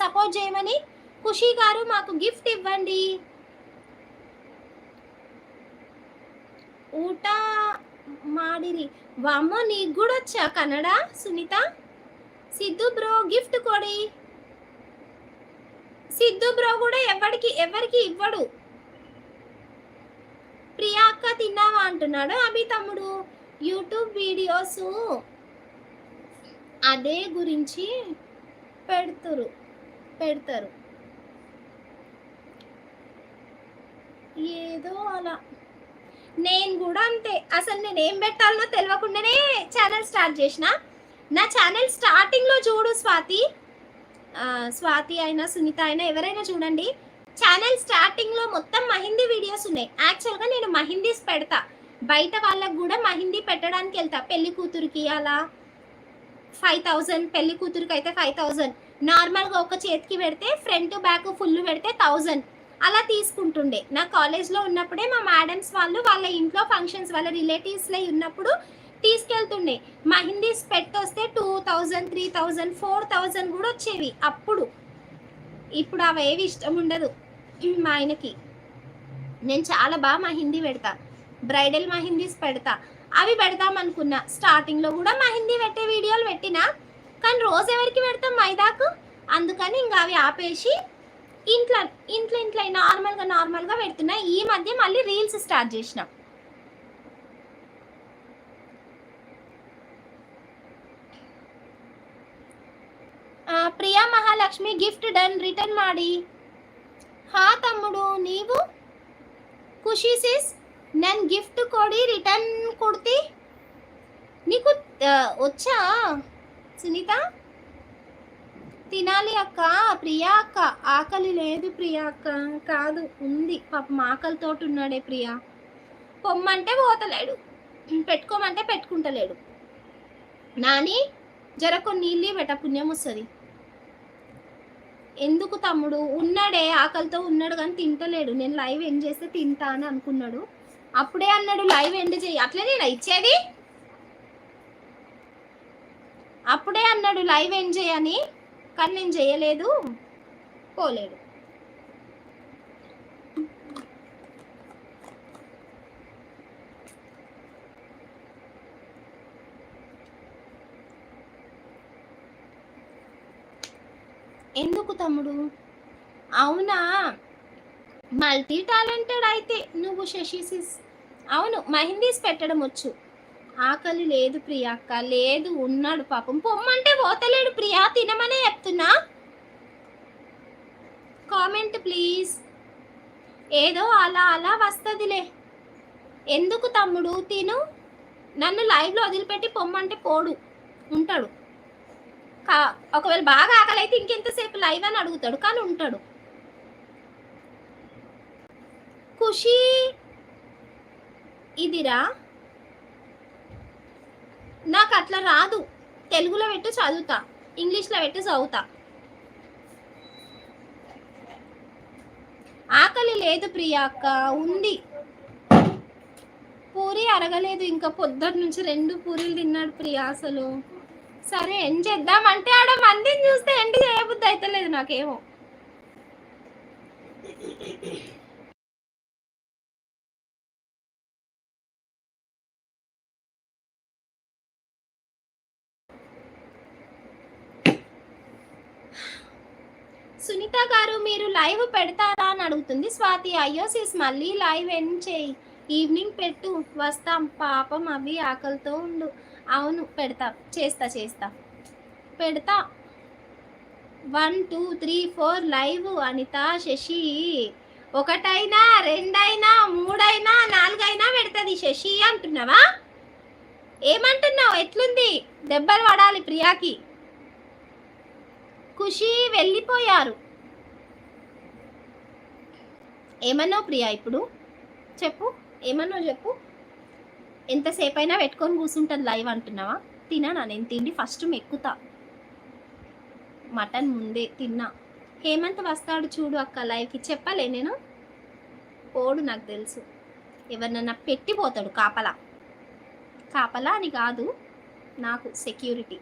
Support చేయమని. ఖుషి గారు మాకు గిఫ్ట్ ఇవ్వండి. ఊట మాడిరి. వామ్మో, నీకు కూడా వచ్చా కన్నడ సునీత? సిద్ధు బ్రో గిఫ్ట్ కొడి. సిద్ధు బ్రో కూడా ఎవరికి ఇవ్వడు. ప్రియా అక్క తిన్నావా అంటున్నాడు అభి తమ్ముడు. యూట్యూబ్ వీడియోస్ అదే గురించి పెడతారు ఏదో అలా. నేను కూడా అంతే, అసలు నేను ఏం పెట్టాలనో తెలియకుండానే ఛానల్ స్టార్ట్ చేసిన. నా ఛానల్ స్టార్టింగ్లో చూడు స్వాతి అయినా సునీత అయినా ఎవరైనా చూడండి, ఛానల్ స్టార్టింగ్లో మొత్తం మహిందీ వీడియోస్ ఉన్నాయి. యాక్చువల్గా నేను మహిందీస్ పెడతా, బయట వాళ్ళకు కూడా మహిందీ పెట్టడానికి వెళ్తా. పెళ్లి కూతురికి అలా 5000, పెళ్లి కూతురికి అయితే 5000, నార్మల్గా ఒక చేతికి పెడితే ఫ్రంట్ బ్యాక్ ఫుల్ పెడితే 1000 అలా తీసుకుంటుండే. నా కాలేజ్లో ఉన్నప్పుడే మా మేడమ్స్ వాళ్ళు వాళ్ళ ఇంట్లో ఫంక్షన్స్ వాళ్ళ రిలేటివ్స్లో ఉన్నప్పుడు తీసుకెళ్తుండే. మహిందీస్ పెట్టొస్తే 2000, 3000, 4000 కూడా వచ్చేవి అప్పుడు. ఇప్పుడు అవేవి ఇష్టం ఉండదు మా ఆయనకి. నేను చాలా బాగా మహిందీ పెడతా, బ్రైడల్ మహిందీస్ పెడతా. అవి పెడదాం అనుకున్నా, స్టార్టింగ్లో కూడా మహిందీ పెట్టే వీడియోలు పెట్టినా, కానీ రోజు ఎవరికి పెడతాం మైదాకు, అందుకని ఇంకా అవి ఆపేసి ఇంట్లో నార్మల్గా పెడుతున్నా. ఈ మధ్య మళ్ళీ రీల్స్ స్టార్ట్ చేసిన. Priya Mahalakshmi gift done return ಮಾಡಿ. ಹಾ ತಮ್ಮಡು ನೀವು ಖುಷಿ ಸಿಸ್ నన్ను గిఫ్ట్ కొడి రిటర్న్ కొడితే నీకు వచ్చా సునీత? తినాలి అక్క. ప్రియా అక్క ఆకలి లేదు. ప్రియా అక్క కాదు, ఉంది పాపం, ఆకలితో ఉన్నాడే ప్రియా. పొమ్మంటే పోతలేడు, పెట్టుకోమంటే పెట్టుకుంటలేడు. నాని జర కొన్ని నీళ్ళు పెట్ట, పుణ్యం వస్తుంది. ఎందుకు తమ్ముడు? ఉన్నాడే, ఆకలితో ఉన్నాడు కానీ తింటలేడు. నేను లైవ్ ఎండ్ చేస్తే తింటా అని అనుకున్నాడు, అప్పుడే అన్నాడు లైవ్ ఎండ్ చేయి. అట్లే నేను ఇచ్చేది, అప్పుడే అన్నాడు లైవ్ ఎండ్ చేయని, కానీ నేను చేయలేదు, పోలేడు. ఎందుకు తమ్ముడు? అవునా, మల్టీ టాలెంటెడ్ అయితే నువ్వు శశిసిస్. అవును, మహిందీస్ పెట్టడం వచ్చు. ఆకలి లేదు ప్రియా అక్క. లేదు, ఉన్నాడు పాపం, పొమ్మంటే పోతలేడు ప్రియా. తినమనే చెప్తున్నా. Comment please. ఏదో అలా వస్తుందిలే. ఎందుకు తమ్ముడు? తిను. నన్ను లైవ్లో వదిలిపెట్టి పొమ్మంటే పోడు, ఉంటాడు. ఒకవేళ బాగా ఆకలి అయితే ఇంకెంతసేపు లైవ్ అని అడుగుతాడు, కానీ ఉంటాడు. ఖుషి ఇదిరా, నాకు అట్లా రాదు. తెలుగులో పెట్టి చదువుతా, ఇంగ్లీష్లో పెట్టి చదువుతా. ఆకలి లేదు ప్రియా అక్క. ఉంది, పూరి అరగలేదు ఇంకా. పొద్దున్న నుంచి 2 పూరీలు తిన్నాడు ప్రియా. అసలు సరే ఏం చేద్దామంటే ఆడ మందిని చూస్తే ఎండి చేయబుద్ధి అయితలేదు నాకేమో. సునీత గారు మీరు లైవ్ పెడతారా అని అడుగుతుంది స్వాతి. అయ్యో సిస్, మళ్ళీ లైవ్ ఎండ్ చేయి, ఈవినింగ్ పెట్టు, వస్తాం. పాపం అవి ఆకలితో ఉండు. అవును పెడతా, చేస్తా పెడతా. 1 2 3 4 లైవ్. అనిత, శశి 1 అయినా 2 అయినా 3 అయినా 4 అయినా పెడుతుంది. శశి అంటున్నావా? ఏమంటున్నావు? ఎట్లుంది? దెబ్బలు పడాలి ప్రియాకి. ఖుషి వెళ్ళిపోయారు. ఏమన్నావు ప్రియా? ఇప్పుడు చెప్పు, ఏమన్నావు చెప్పు. ఎంతసేపు అయినా పెట్టుకొని కూర్చుంటుంది లైవ్ అంటున్నావా? తినా నేను తిండి ఫస్ట్ మెక్కుతా. మటన్ ముందే తిన్నా. హేమంత్ వస్తాడు చూడు అక్క లైవ్కి. చెప్పలే నేను? పోడు, నాకు తెలుసు. ఎవరినన్నా పెట్టిపోతాడు కాపలా. కాపలా అని కాదు, నాకు సెక్యూరిటీ.